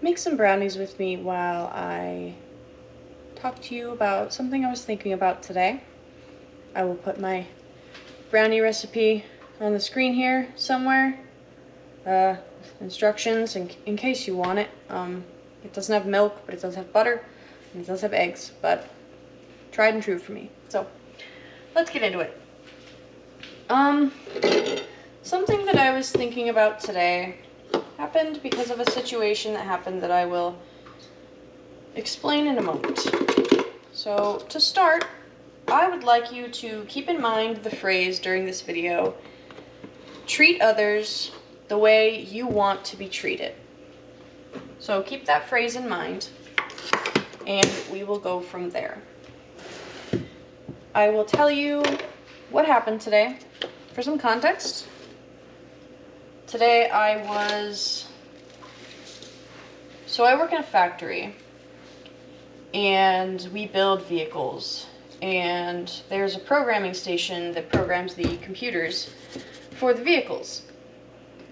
make some brownies with me while I talk to you about something I was thinking about today. I will put my brownie recipe on the screen here somewhere. Instructions in case you want it. It doesn't have milk, but it does have butter, and it does have eggs, but tried and true for me. So, let's get into it. Something that I was thinking about today happened because of a situation that happened that I will explain in a moment. So, to start, I would like you to keep in mind the phrase during this video, treat others the way you want to be treated. So keep that phrase in mind, and we will go from there. I will tell you what happened today. For some context, today I work in a factory, and we build vehicles, and there's a programming station that programs the computers for the vehicles.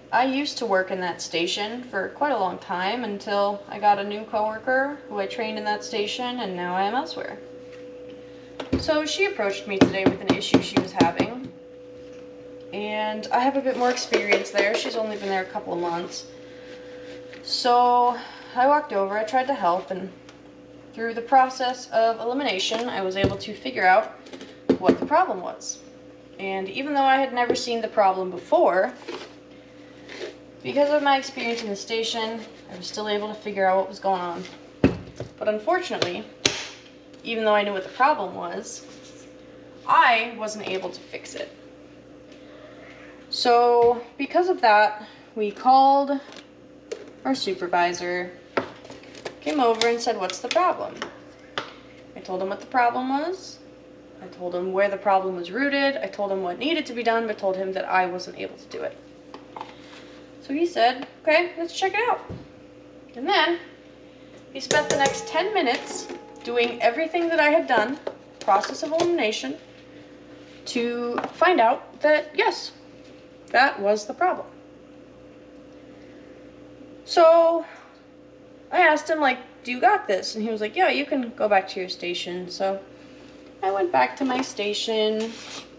I used to work in that station for quite a long time until I got a new coworker who I trained in that station, and now I am elsewhere. So she approached me today with an issue she was having, and I have a bit more experience there. She's only been there a couple of months. So I walked over, I tried to help, and through the process of elimination, I was able to figure out what the problem was. And even though I had never seen the problem before, because of my experience in the station, I was still able to figure out what was going on. But unfortunately, even though I knew what the problem was, I wasn't able to fix it. So, because of that, we called our supervisor, came over and said, "What's the problem?" I told him what the problem was. I told him where the problem was rooted. I told him what needed to be done, but told him that I wasn't able to do it. So he said, "Okay, let's check it out." And then he spent the next 10 minutes doing everything that I had done, process of elimination, to find out that, yes, that was the problem. So I asked him, "Do you got this?" And he was like, "Yeah, you can go back to your station." So I went back to my station,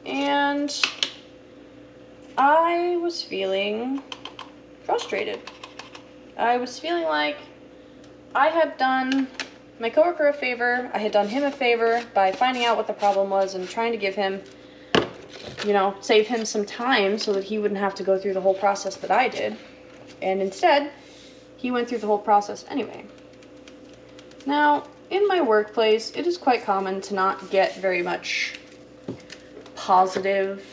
and I was feeling frustrated. I was feeling like I had done my coworker a favor, I had done him a favor by finding out what the problem was and trying to give him, save him some time so that he wouldn't have to go through the whole process that I did. And instead, he went through the whole process anyway. Now, in my workplace, it is quite common to not get very much positive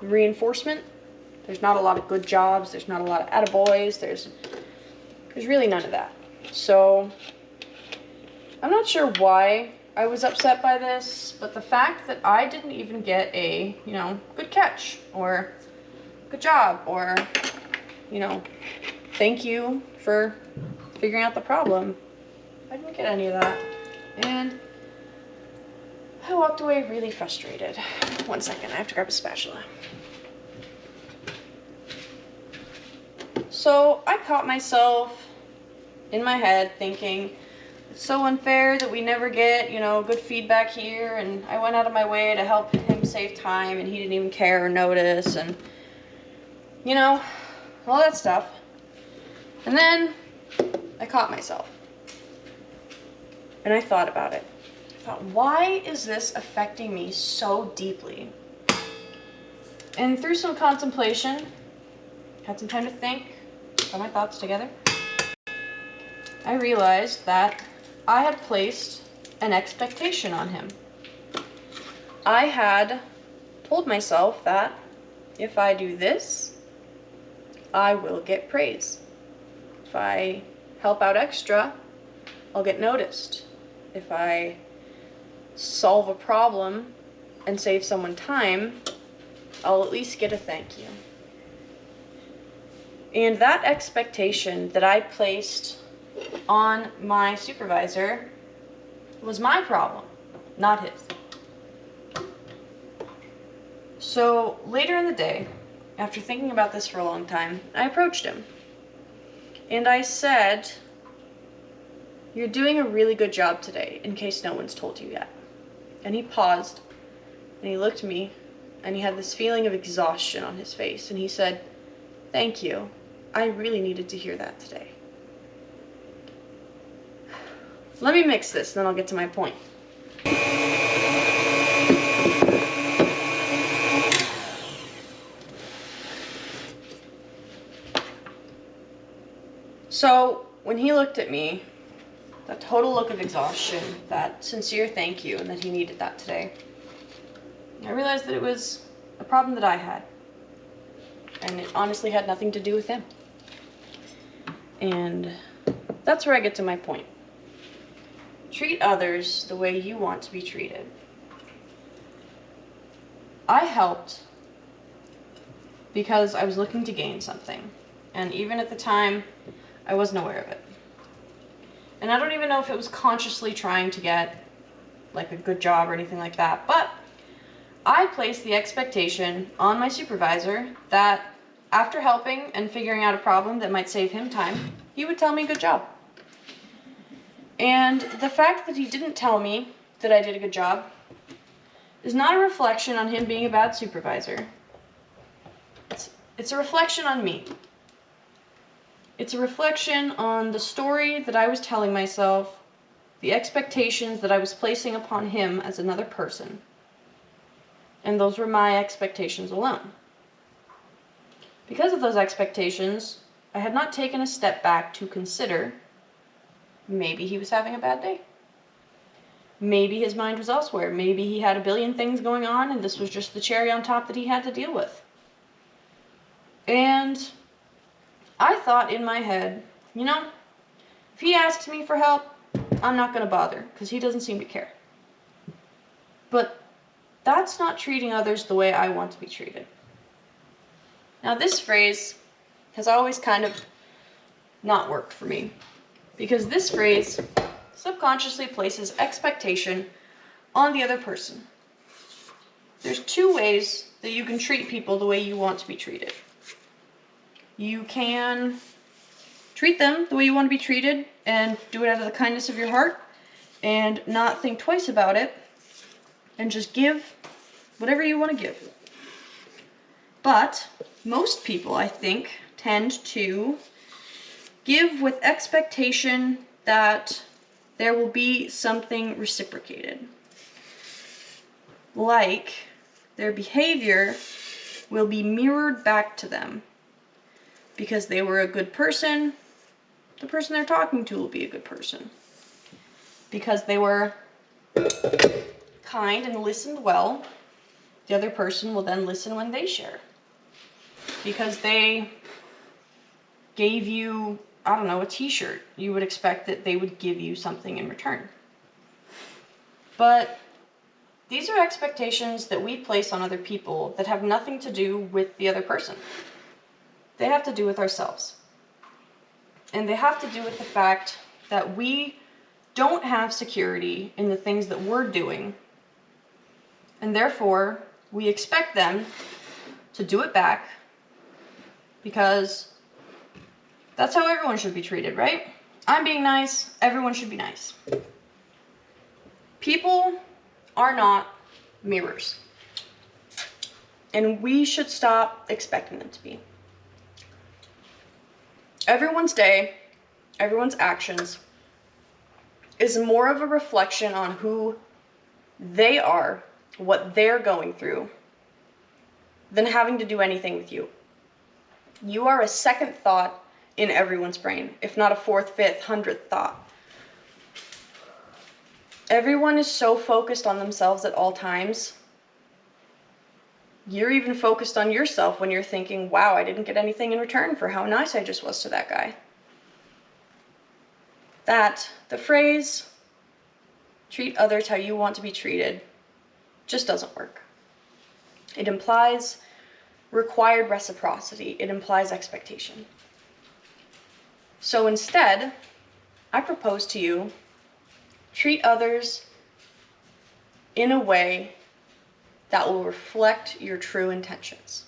reinforcement. There's not a lot of good jobs, there's not a lot of attaboys, there's really none of that. So, I'm not sure why I was upset by this, but the fact that I didn't even get a, good catch, or good job, or, thank you for figuring out the problem. I didn't get any of that, and I walked away really frustrated. One second, I have to grab a spatula. So I caught myself in my head thinking, it's so unfair that we never get, good feedback here, and I went out of my way to help him save time, and he didn't even care or notice, and, all that stuff. And then I caught myself, and I thought about it. I thought, why is this affecting me so deeply? And through some contemplation, had some time to think, got my thoughts together, I realized that I had placed an expectation on him. I had told myself that if I do this, I will get praise. If I help out extra, I'll get noticed. If I solve a problem and save someone time, I'll at least get a thank you. And that expectation that I placed on my supervisor was my problem, not his. So later in the day, after thinking about this for a long time, I approached him. And I said, "You're doing a really good job today, in case no one's told you yet." And he paused, and he looked at me, and he had this feeling of exhaustion on his face, and he said, "Thank you. I really needed to hear that today." Let me mix this, then I'll get to my point. So, when he looked at me, that total look of exhaustion, that sincere thank you, and that he needed that today, I realized that it was a problem that I had. And it honestly had nothing to do with him. And that's where I get to my point. Treat others the way you want to be treated. I helped because I was looking to gain something. And even at the time, I wasn't aware of it. And I don't even know if it was consciously trying to get like a good job or anything like that, but I placed the expectation on my supervisor that after helping and figuring out a problem that might save him time, he would tell me good job. And the fact that he didn't tell me that I did a good job is not a reflection on him being a bad supervisor. It's a reflection on me. It's a reflection on the story that I was telling myself, the expectations that I was placing upon him as another person. And those were my expectations alone. Because of those expectations, I had not taken a step back to consider maybe he was having a bad day. Maybe his mind was elsewhere. Maybe he had a billion things going on and this was just the cherry on top that he had to deal with. And I thought in my head, you know, if he asks me for help, I'm not going to bother because he doesn't seem to care. But that's not treating others the way I want to be treated. Now, this phrase has always kind of not worked for me because this phrase subconsciously places expectation on the other person. There's two ways that you can treat people the way you want to be treated. You can treat them the way you want to be treated and do it out of the kindness of your heart and not think twice about it and just give whatever you want to give. But most people, I think, tend to give with expectation that there will be something reciprocated. Like their behavior will be mirrored back to them. Because they were a good person, the person they're talking to will be a good person. Because they were kind and listened well, the other person will then listen when they share. Because they gave you, I don't know, a t-shirt, you would expect that they would give you something in return. But these are expectations that we place on other people that have nothing to do with the other person. They have to do with ourselves. And they have to do with the fact that we don't have security in the things that we're doing. And therefore, we expect them to do it back because that's how everyone should be treated, right? I'm being nice, everyone should be nice. People are not mirrors. And we should stop expecting them to be. Everyone's day, everyone's actions is more of a reflection on who they are, what they're going through, than having to do anything with you. You are a second thought in everyone's brain, if not a fourth, fifth, 100th thought. Everyone is so focused on themselves at all times. You're even focused on yourself when you're thinking, wow, I didn't get anything in return for how nice I just was to that guy. That the phrase, treat others how you want to be treated, just doesn't work. It implies required reciprocity. It implies expectation. So instead, I propose to you, treat others in a way that will reflect your true intentions.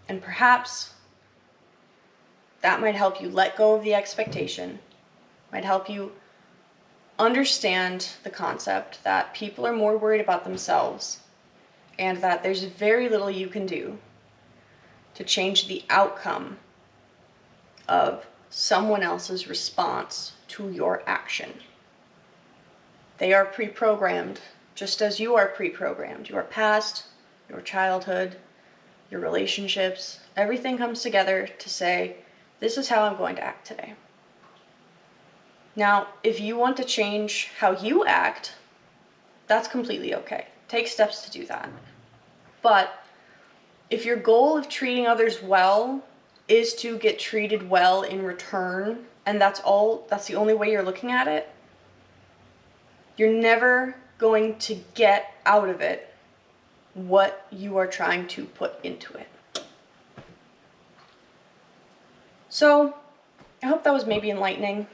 And perhaps that might help you let go of the expectation, might help you understand the concept that people are more worried about themselves and that there's very little you can do to change the outcome of someone else's response to your action. They are pre-programmed, just as you are pre-programmed. Your past, your childhood, your relationships, everything comes together to say, this is how I'm going to act today. Now, if you want to change how you act, that's completely okay. Take steps to do that. But if your goal of treating others well is to get treated well in return, and that's the only way you're looking at it, you're never going to get out of it what you are trying to put into it. So, I hope that was maybe enlightening.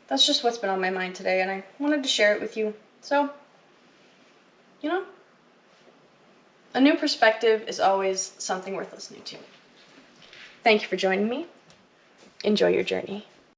That's just what's been on my mind today, and I wanted to share it with you. So, a new perspective is always something worth listening to. Thank you for joining me. Enjoy your journey.